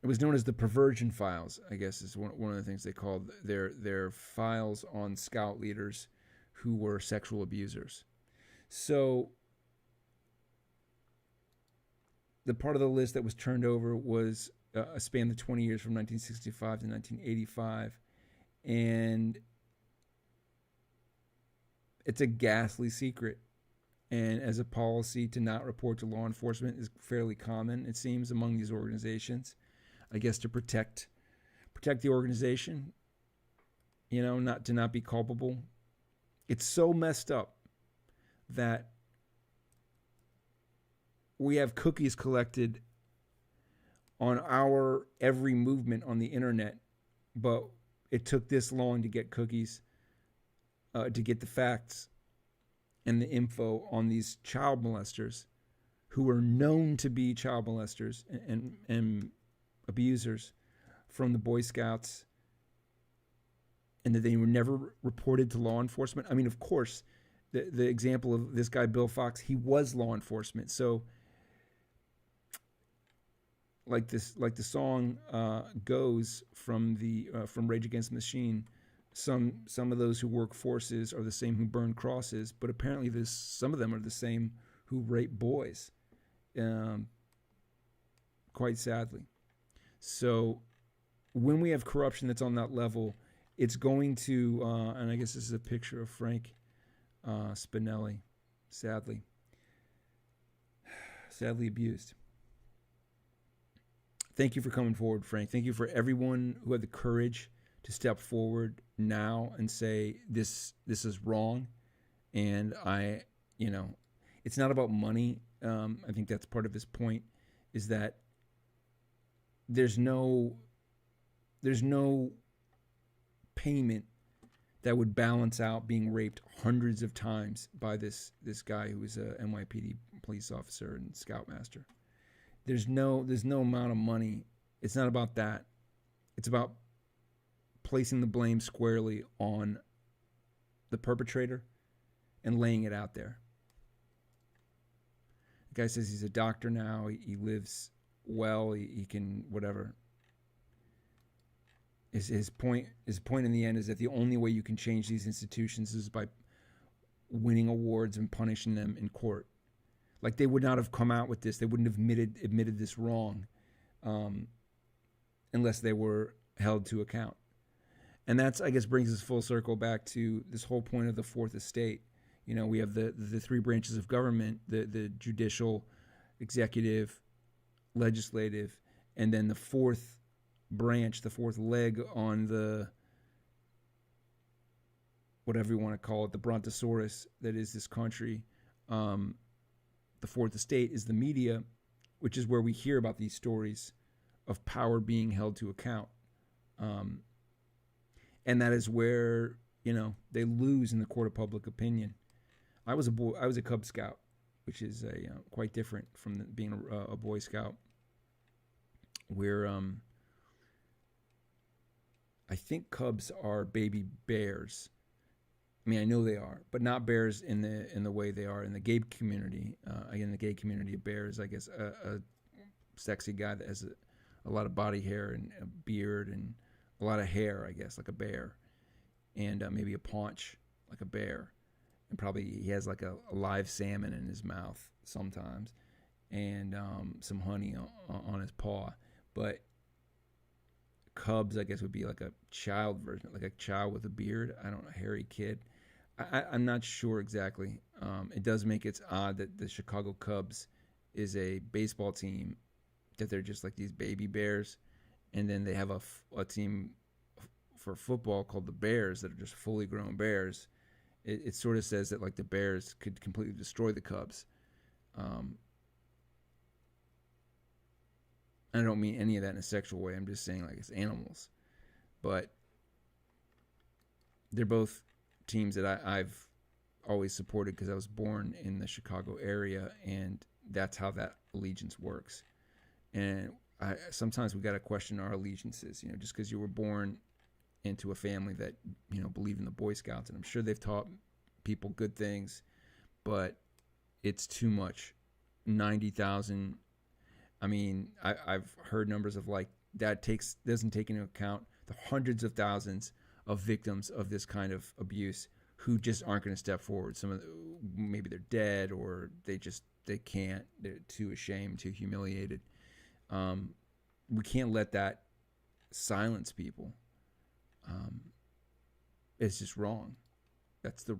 It was known as the perversion files, I guess is one of the things they called their files on Scout leaders who were sexual abusers. So the part of the list that was turned over was a span of 20 years from 1965 to 1985. And it's a ghastly secret. And as a policy to not report to law enforcement is fairly common, it seems, among these organizations. I guess to protect the organization, not to not be culpable. It's so messed up that we have cookies collected on our every movement on the internet, but it took this long to get cookies, to get the facts and the info on these child molesters who are known to be child molesters and abusers from the Boy Scouts, and that they were never reported to law enforcement. I mean, of course, the example of this guy, Bill Fox, he was law enforcement. So like the song goes from Rage Against the Machine, some of those who work forces are the same who burn crosses, but apparently some of them are the same who rape boys, quite sadly. So when we have corruption that's on that level, it's going to, and I guess this is a picture of Frank Spinelli, sadly abused. Thank you for coming forward, Frank. Thank you for everyone who had the courage to step forward now and say, this is wrong. And it's not about money. I think that's part of his point, is that there's no payment that would balance out being raped hundreds of times by this guy who was a NYPD police officer and scoutmaster. There's no amount of money. It's not about that. It's about placing the blame squarely on the perpetrator and laying it out there. The guy says he's a doctor now. He lives well, he can whatever. His point in the end is that the only way you can change these institutions is by winning awards and punishing them in court. Like, they would not have come out with this. They wouldn't have admitted this wrong unless they were held to account. And that's, I guess, brings us full circle back to this whole point of the fourth estate. We have the three branches of government, the judicial, executive, legislative, and then the fourth branch, the fourth leg on the, whatever you want to call it, the brontosaurus that is this country. The fourth estate is the media, which is where we hear about these stories of power being held to account. And that is where, they lose in the court of public opinion. I was a Cub Scout, which is quite different from being a Boy Scout, where I think Cubs are baby bears. I mean, I know they are, but not bears in the way they are in the gay community. Again, the gay community of bears, I guess, a sexy guy that has a lot of body hair and a beard and a lot of hair, I guess, like a bear, and maybe a paunch like a bear. And probably he has like a live salmon in his mouth sometimes, and some honey on his paw. But Cubs, I guess, would be like a child version, like a child with a beard. I don't know, hairy kid. I'm not sure exactly. It does make it odd that the Chicago Cubs is a baseball team, that they're just like these baby bears, and then they have a team for football called the Bears that are just fully grown bears. It sort of says that like the Bears could completely destroy the Cubs. I don't mean any of that in a sexual way. I'm just saying like it's animals. But they're both teams that I've always supported because I was born in the Chicago area, and that's how that allegiance works. And sometimes we got to question our allegiances, just because you were born into a family that, believe in the Boy Scouts, and I'm sure they've taught people good things, but it's too much. 90,000. I mean, I've heard numbers of like that doesn't take into account the hundreds of thousands of victims of this kind of abuse who just aren't going to step forward. Maybe they're dead, or they can't. They're too ashamed, too humiliated. We can't let that silence people. It's just wrong. That's the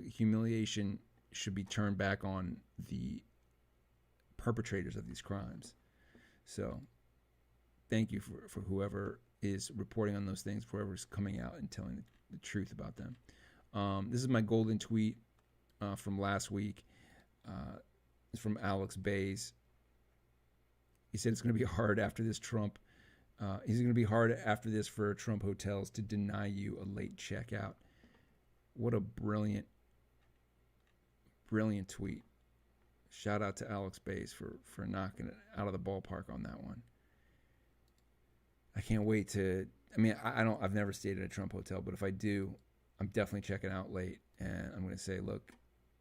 humiliation should be turned back on the perpetrators of these crimes. So thank you for whoever is reporting on those things, for whoever's coming out and telling the truth about them. This is my golden tweet from last week. It's from Alex Bays. He said it's going to be hard after this Trump. He's going to be hard after this for Trump hotels to deny you a late checkout. What a brilliant tweet. Shout out to Alex Bays for knocking it out of the ballpark on that one. I can't wait to. I mean, I've never stayed at a Trump hotel, but if I do, I'm definitely checking out late, and I'm going to say, look,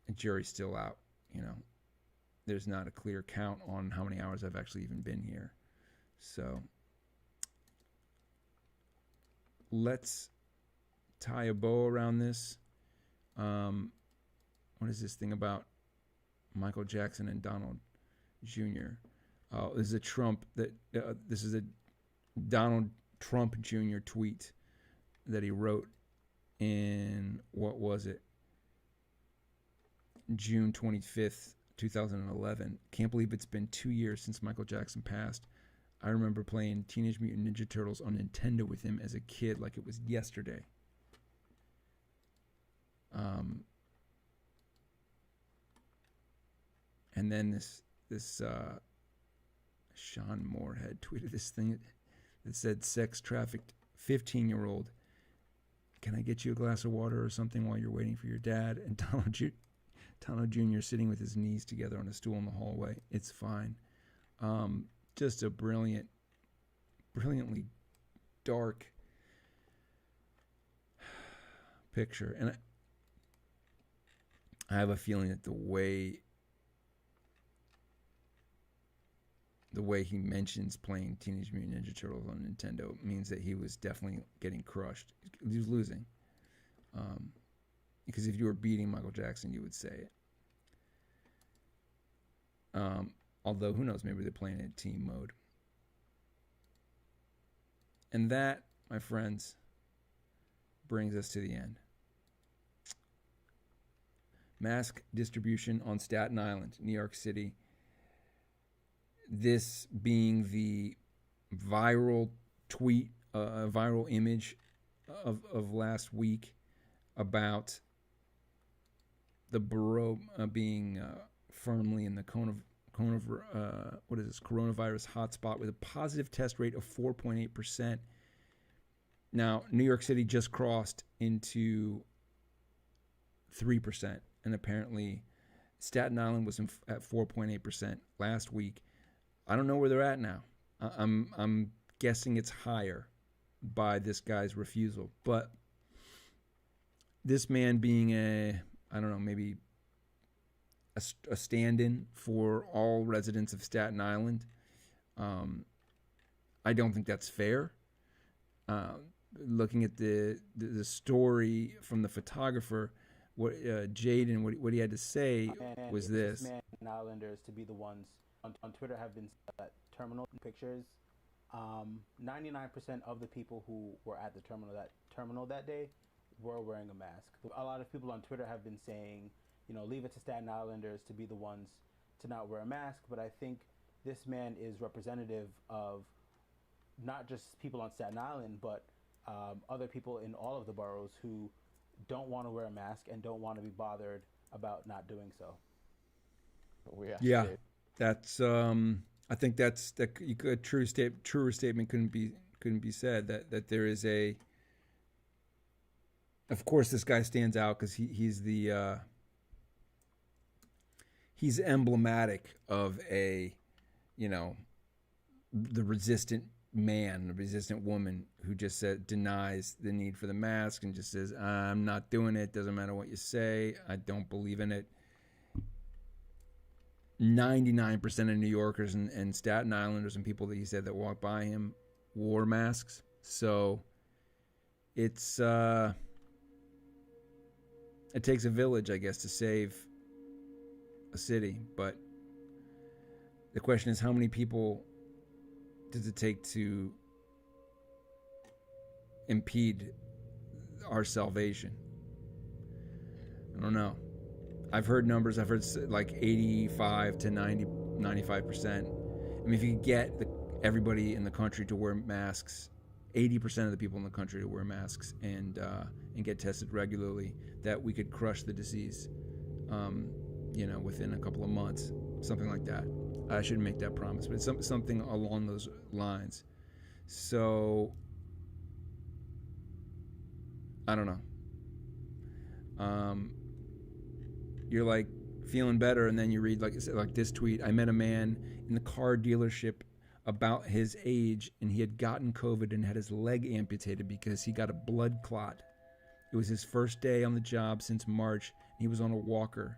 the jury's still out. There's not a clear count on how many hours I've actually even been here. So let's tie a bow around this. What is this thing about Michael Jackson and Donald Jr.? This is a Donald Trump Jr. tweet that he wrote in, what was it? June 25th, 2011. Can't believe it's been 2 years since Michael Jackson passed. I remember playing Teenage Mutant Ninja Turtles on Nintendo with him as a kid like it was yesterday. And then this Sean Moorhead tweeted this thing that said, sex trafficked 15-year-old. Can I get you a glass of water or something while you're waiting for your dad? And Donald Jr. sitting with his knees together on a stool in the hallway. It's fine. Just a brilliantly dark picture. And I have a feeling that the way he mentions playing Teenage Mutant Ninja Turtles on Nintendo means that he was definitely getting crushed. He was losing. Because if you were beating Michael Jackson, you would say it. Although, who knows, maybe they're playing in team mode. And that, my friends, brings us to the end. Mask distribution on Staten Island, New York City. This being the viral tweet, viral image of last week about the borough being firmly in the coronavirus hotspot with a positive test rate of 4.8%. Now, New York City just crossed into 3%, and apparently Staten Island was at 4.8% last week. I don't know where they're at now. I'm guessing it's higher by this guy's refusal. But this man being maybe a stand-in for all residents of Staten Island, I don't think that's fair. Looking at the story from the photographer, Jaden, what he had to say was this. Man, Islanders to be the ones on Twitter have been terminal pictures. 99% of the people who were at the terminal that day were wearing a mask. A lot of people on Twitter have been saying, leave it to Staten Islanders to be the ones to not wear a mask. But I think this man is representative of not just people on Staten Island, but other people in all of the boroughs who don't want to wear a mask and don't want to be bothered about not doing so. Yeah, that's I think that's a truer statement couldn't be said that there is a. Of course, this guy stands out because he's emblematic of a, the resistant man, the resistant woman who just denies the need for the mask and just says, I'm not doing it. Doesn't matter what you say. I don't believe in it. 99% of New Yorkers and Staten Islanders and people that he said that walked by him wore masks. So it's, it takes a village, I guess, to save a city. But the question is, how many people does it take to impede our salvation? I don't know. I've heard numbers. I've heard like 85 to 95%. I mean, if you could get everybody in the country to wear masks, 80% of the people in the country to wear masks and get tested regularly, that we could crush the disease, within a couple of months, something like that. I shouldn't make that promise, but it's something along those lines. So, I don't know. You're like feeling better, and then you read like this tweet. I met a man in the car dealership about his age, and he had gotten COVID and had his leg amputated because he got a blood clot. It was his first day on the job since March. And he was on a walker.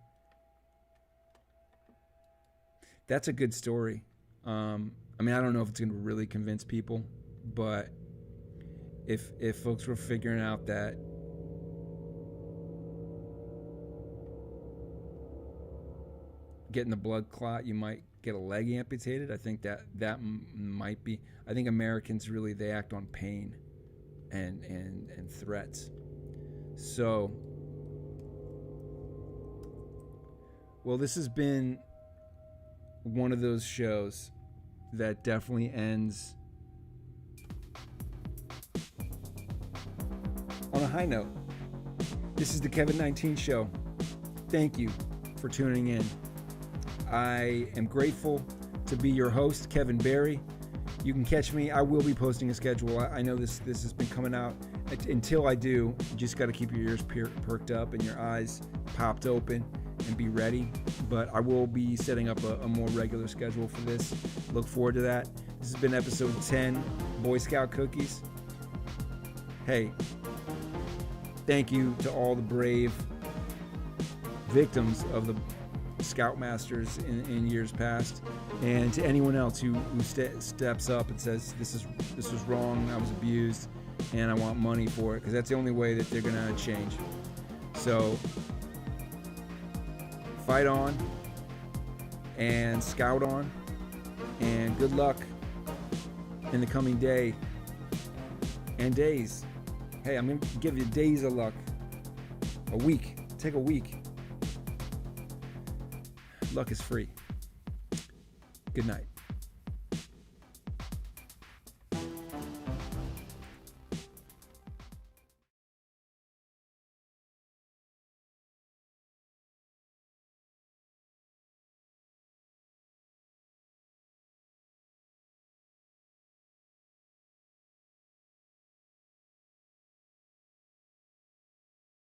That's a good story. I don't know if it's going to really convince people, but if folks were figuring out that getting the blood clot, you might get a leg amputated, I think that might be. I think Americans really, they act on pain and threats. So, well, this has been one of those shows that definitely ends on a high note. This is the KEVID19 Show. Thank you for tuning in. I am grateful to be your host, Kevin Berrey. You can catch me. I will be posting a schedule. I know this has been coming out. Until I do, you just got to keep your ears perked up and your eyes popped open and be ready. But I will be setting up a more regular schedule for this. Look forward to that. This has been episode 10, Boy Scout Cookies. Hey, thank you to all the brave victims of the Scoutmasters in years past, and to anyone else who steps up and says this was wrong, I was abused, and I want money for it, because that's the only way that they're gonna change. So fight on and scout on, and good luck in the coming day and days. Hey, I'm gonna give you days of luck. A week. Take a week. Luck is free. Good night.